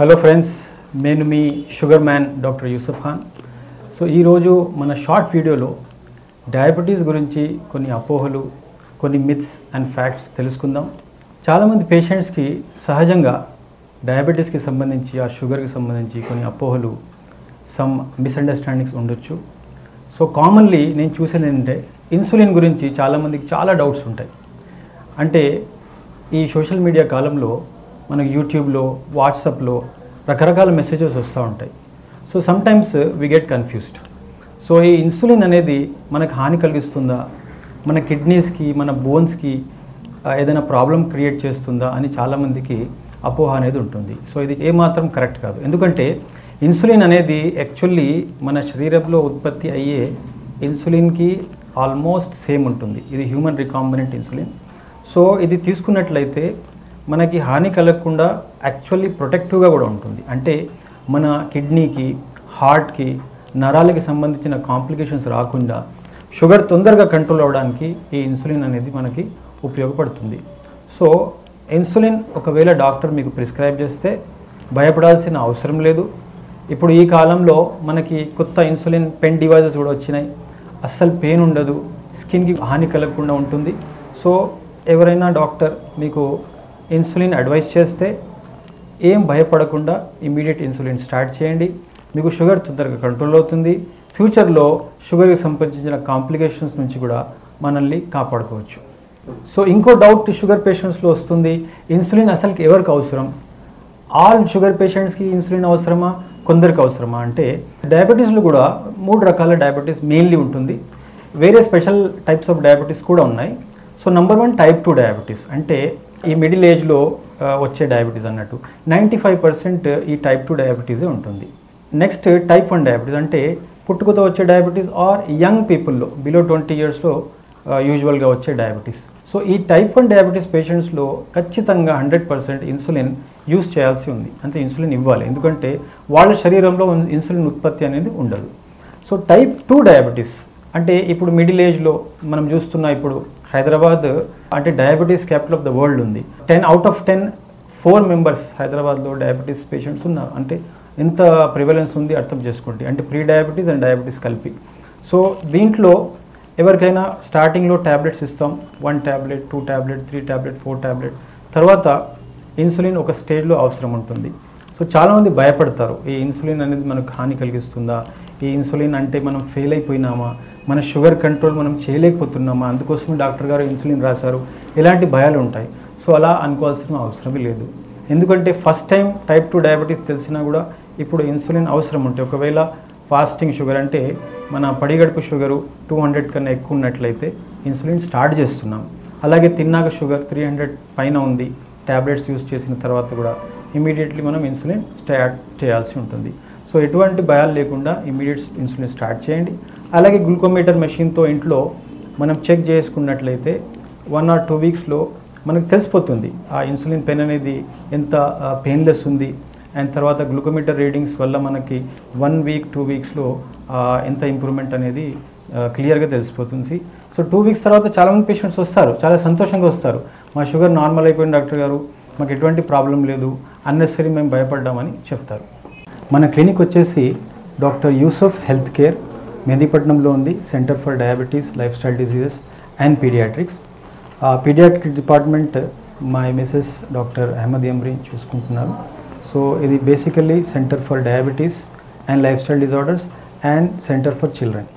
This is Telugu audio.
హలో ఫ్రెండ్స్, నేను మీ sugar man doctor Yusuf Khan. So ఈరోజు మన షార్ట్ వీడియోలో డయాబెటీస్ గురించి కొన్ని అపోహలు, కొన్ని మిత్స్ అండ్ ఫ్యాక్ట్స్ తెలుసుకుందాం. చాలామంది పేషెంట్స్కి సహజంగా డయాబెటీస్కి సంబంధించి ఆ షుగర్కి సంబంధించి కొన్ని అపోహలు, సమ్ మిస్అండర్స్టాండింగ్స్ ఉండొచ్చు. సో కామన్లీ నేను చూసేది ఏంటంటే ఇన్సులిన్ గురించి చాలామందికి చాలా డౌట్స్ ఉంటాయి. అంటే ఈ సోషల్ మీడియా కాలంలో మనకు యూట్యూబ్లో, వాట్సాప్లో రకరకాల మెసేజెస్ వస్తూ ఉంటాయి. So sometimes we get confused. So ఈ ఇన్సులిన్ అనేది మనకు హాని కలిగిస్తుందా, మన కిడ్నీస్కి, మన బోన్స్కి ఏదైనా ప్రాబ్లం క్రియేట్ చేస్తుందా అని చాలామందికి అపోహ అనేది ఉంటుంది. సో ఇది ఏమాత్రం కరెక్ట్ కాదు. ఎందుకంటే ఇన్సులిన్ అనేది యాక్చువల్లీ మన శరీరంలో ఉత్పత్తి అయ్యే ఇన్సులిన్కి ఆల్మోస్ట్ సేమ్ ఉంటుంది. ఇది హ్యూమన్ రికాంబినెంట్ ఇన్సులిన్. సో ఇది తీసుకున్నట్లయితే మనకి హాని కలగకుండా యాక్చువల్లీ ప్రొటెక్టివ్గా కూడా ఉంటుంది. అంటే మన కిడ్నీకి, హార్ట్కి, నరాలకి సంబంధించిన కాంప్లికేషన్స్ రాకుండా షుగర్ తొందరగా కంట్రోల్ అవ్వడానికి ఈ ఇన్సులిన్ అనేది మనకి ఉపయోగపడుతుంది. సో ఇన్సులిన్ ఒకవేళ డాక్టర్ మీకు ప్రిస్క్రైబ్ చేస్తే భయపడాల్సిన అవసరం లేదు. ఇప్పుడు ఈ కాలంలో మనకి కొత్త ఇన్సులిన్ పెన్ డివైజెస్ కూడా వచ్చినాయి. అస్సలు పెయిన్ ఉండదు, స్కిన్కి హాని కలగకుండా ఉంటుంది. సో ఎవరైనా డాక్టర్ మీకు ఇన్సులిన్ అడ్వైస్ చేస్తే ఏం భయపడకుండా ఇమీడియట్ ఇన్సులిన్ స్టార్ట్ చేయండి. మీకు షుగర్ తొందరగా కంట్రోల్ అవుతుంది. ఫ్యూచర్లో షుగర్కి సంబంధించిన కాంప్లికేషన్స్ నుంచి కూడా మనల్ని కాపాడుకోవచ్చు. సో ఇంకో డౌట్ షుగర్ పేషెంట్స్లో వస్తుంది, ఇన్సులిన్ అసలుకి ఎవరికి అవసరం? ఆల్ షుగర్ పేషెంట్స్కి ఇన్సులిన్ అవసరమా, కొందరికి అవసరమా అంటే డయాబెటీస్లో కూడా 3 రకాల డయాబెటీస్ మెయిన్లీ ఉంటుంది. వేరే స్పెషల్ టైప్స్ ఆఫ్ డయాబెటీస్ కూడా ఉన్నాయి. సో నెంబర్ 1 టైప్ 2 డయాబెటీస్, అంటే ఈ మిడిల్ ఏజ్లో వచ్చే డయాబెటీస్ అన్నట్టు 95% ఈ టైప్ 2 డయాబెటీసే ఉంటుంది. నెక్స్ట్ టైప్ 1 డయాబెటీస్, అంటే పుట్టుకతో వచ్చే డయాబెటీస్ ఆర్ యంగ్ పీపుల్లో బిలో 20 ఇయర్స్లో యూజువల్గా వచ్చే డయాబెటీస్. సో ఈ టైప్ 1 డయాబెటీస్ పేషెంట్స్లో ఖచ్చితంగా 100% ఇన్సులిన్ యూజ్ చేయాల్సి ఉంది. అంటే ఇన్సులిన్ ఇవ్వాలి, ఎందుకంటే వాళ్ళ శరీరంలో ఇన్సులిన్ ఉత్పత్తి అనేది ఉండదు. సో టైప్ 2 డయాబెటీస్ అంటే ఇప్పుడు మిడిల్ ఏజ్లో మనం చూస్తున్న, ఇప్పుడు హైదరాబాద్ అంటే diabetes capital of the world ఉంది. 10 out of 10 4 మెంబర్స్ హైదరాబాద్లో డయాబెటీస్ పేషెంట్స్ ఉన్నారు. అంటే ఎంత ప్రివలెన్స్ ఉంది అర్థం చేసుకోండి. అంటే ప్రీ డయాబెటీస్ అండ్ డయాబెటీస్ కలిపి. సో దీంట్లో ఎవరికైనా స్టార్టింగ్లో ట్యాబ్లెట్స్ ఇస్తాం, 1 ట్యాబ్లెట్, 2 ట్యాబ్లెట్, 3 ట్యాబ్లెట్, 4 ట్యాబ్లెట్. తర్వాత ఇన్సులిన్ ఒక స్టేజ్లో అవసరం ఉంటుంది. సో చాలామంది భయపడతారు, ఈ ఇన్సులిన్ అనేది మనకు హాని కలిగిస్తుందా, ఈ ఇన్సులిన్ అంటే మనం ఫెయిల్ అయిపోయినామా, మన షుగర్ కంట్రోల్ మనం చేయలేకపోతున్నామా, అందుకోసమే డాక్టర్ గారు ఇన్సులిన్ రాశారు, ఇలాంటి భయాలు ఉంటాయి. సో అలా అనుకోవాల్సిన అవసరమే లేదు. ఎందుకంటే ఫస్ట్ టైం టైప్ 2 డయాబెటీస్ తెలిసినా కూడా ఇప్పుడు ఇన్సులిన్ అవసరం ఉంటే, ఒకవేళ ఫాస్టింగ్ షుగర్ అంటే మన పడిగడుపు షుగరు 200 కన్నా ఎక్కువ ఉన్నట్లయితే ఇన్సులిన్ స్టార్ట్ చేస్తున్నాం. అలాగే తిన్నాక షుగర్ 300 పైన ఉంది, ట్యాబ్లెట్స్ యూజ్ చేసిన తర్వాత కూడా ఇమీడియట్లీ మనం ఇన్సులిన్ స్టార్ట్ చేయాల్సి ఉంటుంది. సో ఎటువంటి భయాలు లేకుండా ఇమీడియట్ ఇన్సులిన్ స్టార్ట్ చేయండి. అలాగే గ్లూకోమీటర్ మెషిన్తో ఇంట్లో మనం చెక్ చేసుకున్నట్లయితే 1 or 2 వీక్స్లో మనకు తెలిసిపోతుంది ఆ ఇన్సులిన్ పెన్ అనేది ఎంత పెయిన్లెస్ ఉంది. అండ్ తర్వాత గ్లూకోమీటర్ రీడింగ్స్ వల్ల మనకి 1 week 2 వీక్స్లో ఎంత ఇంప్రూవ్మెంట్ అనేది క్లియర్గా తెలిసిపోతుంది. సో 2 వీక్స్ తర్వాత చాలామంది పేషెంట్స్ వస్తారు, చాలా సంతోషంగా వస్తారు, మా షుగర్ నార్మల్ అయిపోయింది డాక్టర్ గారు, మాకు ఎటువంటి ప్రాబ్లం లేదు, అన్నెసరీ మేము భయపడ్డామని చెప్తారు. మన క్లినిక్ వచ్చేసి డాక్టర్ యూసుఫ్ హెల్త్ కేర్, మెహదీపట్నంలో ఉంది. Centre for diabetes, life style diseases and paediatrics. Paediatric department మా మిసెస్ డాక్టర్ అహ్మద్ ఎమ్రీ చూసుకుంటున్నారు. సో ఇది basically centre for diabetes and life style disorders and centre for children.